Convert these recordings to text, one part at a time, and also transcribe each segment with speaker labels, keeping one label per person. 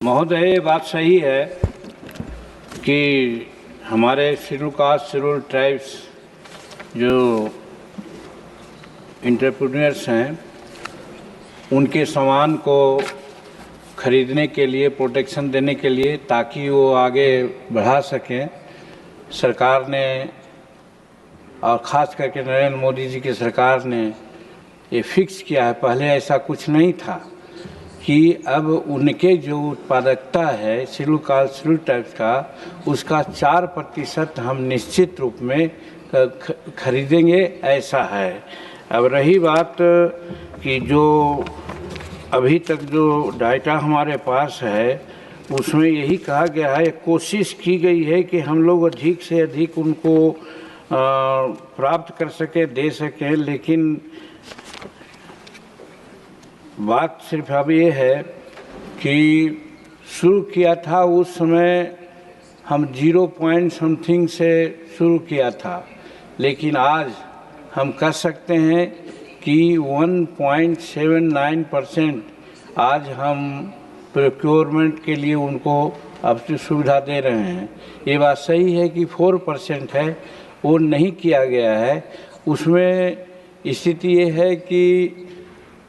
Speaker 1: महोदय, ये बात सही है कि हमारे शेड्यूल कास्ट शेड्यूल ट्राइब्स जो एंटरप्रेन्योर्स हैं उनके सामान को खरीदने के लिए, प्रोटेक्शन देने के लिए, ताकि वो आगे बढ़ा सकें, सरकार ने और ख़ास करके नरेंद्र मोदी जी की सरकार ने ये फिक्स किया है। पहले ऐसा कुछ नहीं था कि अब उनके जो उत्पादकता है शेड्यूल कास्ट शेड्यूल ट्राइब्स का, उसका 4% हम निश्चित रूप में खरीदेंगे, ऐसा है। अब रही बात कि जो अभी तक जो डाटा हमारे पास है उसमें यही कहा गया है, कोशिश की गई है कि हम लोग अधिक से अधिक उनको प्राप्त कर सके, दे सकें, लेकिन बात सिर्फ अब ये है कि शुरू किया था उस समय हम 0 पॉइंट समथिंग से शुरू किया था, लेकिन आज हम कह सकते हैं कि 1.79% आज हम प्रोक्योरमेंट के लिए उनको अब से सुविधा दे रहे हैं। ये बात सही है कि 4% है, वो नहीं किया गया है। उसमें स्थिति ये है कि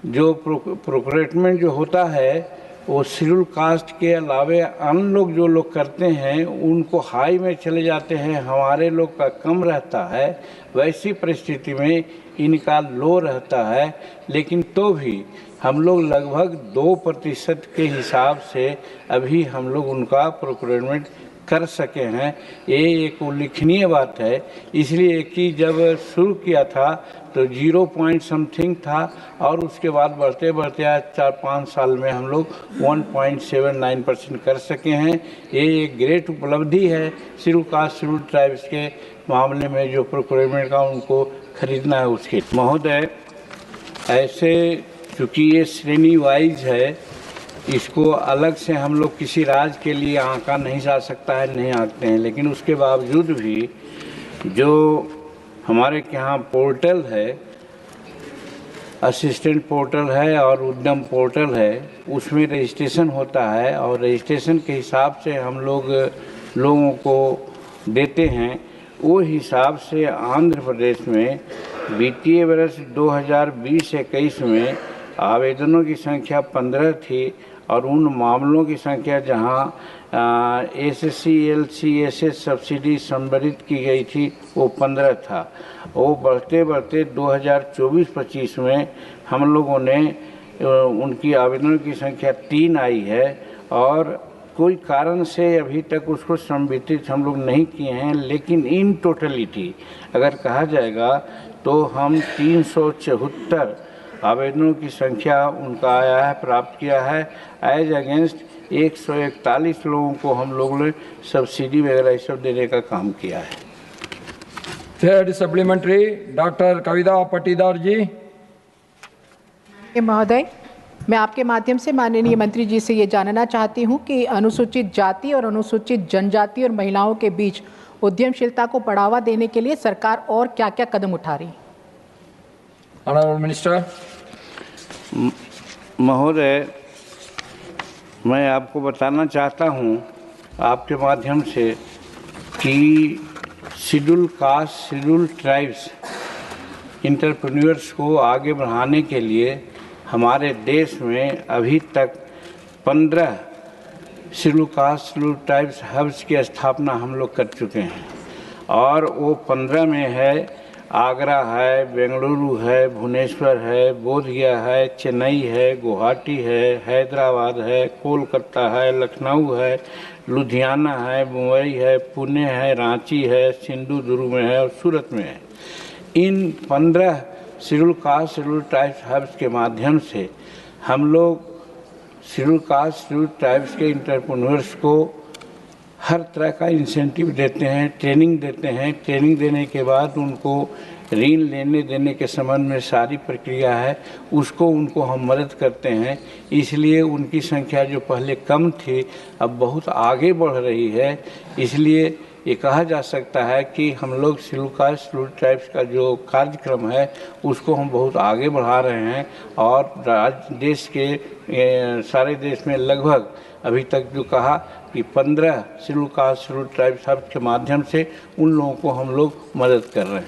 Speaker 1: जो प्रोक्योरमेंट जो होता है वो शेड्यूल कास्ट के अलावे अन्य लोग जो लोग करते हैं उनको हाई में चले जाते हैं, हमारे लोग का कम रहता है। वैसी परिस्थिति में इनका लो रहता है, लेकिन तो भी हम लोग लगभग 2% के हिसाब से अभी हम लोग उनका प्रोक्योरमेंट कर सके हैं। ये एक उल्लेखनीय बात है, इसलिए कि जब शुरू किया था तो 0 पॉइंट समथिंग था और उसके बाद बढ़ते बढ़ते आज 4-5 साल में हम लोग 1.79% कर सके हैं। ये एक ग्रेट उपलब्धि है शेड्यूल कास्ट शेड्यूल ट्राइब्स के मामले में, जो प्रोक्योरमेंट का उनको खरीदना है उसके। महोदय, ऐसे चूँकि ये श्रेणी वाइज है, इसको अलग से हम लोग किसी राज्य के लिए आंका नहीं जा सकता है, नहीं आंकते हैं, लेकिन उसके बावजूद भी जो हमारे यहाँ पोर्टल है, असिस्टेंट पोर्टल है और उद्यम पोर्टल है, उसमें रजिस्ट्रेशन होता है और रजिस्ट्रेशन के हिसाब से हम लोगों को देते हैं। वो हिसाब से आंध्र प्रदेश में वित्तीय वर्ष 2020-21 में आवेदनों की संख्या 15 थी और उन मामलों की संख्या जहां SSC LCSS सब्सिडी संबंधित की गई थी वो 15 था। वो बढ़ते बढ़ते 2024-25 में हम लोगों ने उनकी आवेदनों की संख्या 3 आई है और कोई कारण से अभी तक उसको संबिधित हम लोग नहीं किए हैं, लेकिन इन टोटलिटी अगर कहा जाएगा तो हम 374 आवेदनों की संख्या उनका आया है, प्राप्त किया है। एज अगेंस्ट 141 लोगों को हम लोगों ने सब्सिडी वगैरह सब देने का काम किया है।
Speaker 2: थर्ड सप्लीमेंट्री डॉक्टर कविता पटीदार जी।
Speaker 3: महोदय, मैं आपके माध्यम से माननीय मंत्री जी से ये जानना चाहती हूँ कि अनुसूचित जाति और अनुसूचित जनजाति और महिलाओं के बीच उद्यमशीलता को बढ़ावा देने के लिए सरकार और क्या क्या कदम उठा रही है?
Speaker 2: Honourable minister.
Speaker 1: महोदय, मैं आपको बताना चाहता हूं आपके माध्यम से कि schedule caste schedule tribes entrepreneurs को आगे बढ़ाने के लिए हमारे देश में अभी तक 15 schedule caste schedule tribes hubs की स्थापना हम लोग कर चुके हैं और वो 15 में है आगरा है, बेंगलुरु है, भुवनेश्वर है, बोधगया है, चेन्नई है, गुवाहाटी है, हैदराबाद है, कोलकाता है, लखनऊ है, लुधियाना है, मुंबई है, पुणे है, रांची है, सिंधुदुर्ग में है और सूरत में है। इन 15 schedule caste schedule tribes hubs के माध्यम से हम लोग शेड्यूल कास्ट शेड्यूल ट्राइब्स के एंटरप्रेन्योर्स को हर तरह का इंसेंटिव देते हैं, ट्रेनिंग देते हैं। ट्रेनिंग देने के बाद उनको ऋण लेने देने के संबंध में सारी प्रक्रिया है, उसको उनको हम मदद करते हैं। इसलिए उनकी संख्या जो पहले कम थी अब बहुत आगे बढ़ रही है। इसलिए ये कहा जा सकता है कि हम लोग शेड्यूल कास्ट शेड्यूल ट्राइब्स का जो कार्यक्रम है उसको हम बहुत आगे बढ़ा रहे हैं और देश के सारे देश में लगभग अभी तक जो कहा कि 15 schedule caste schedule tribes hub के माध्यम से उन लोगों को हम लोग मदद कर रहे हैं।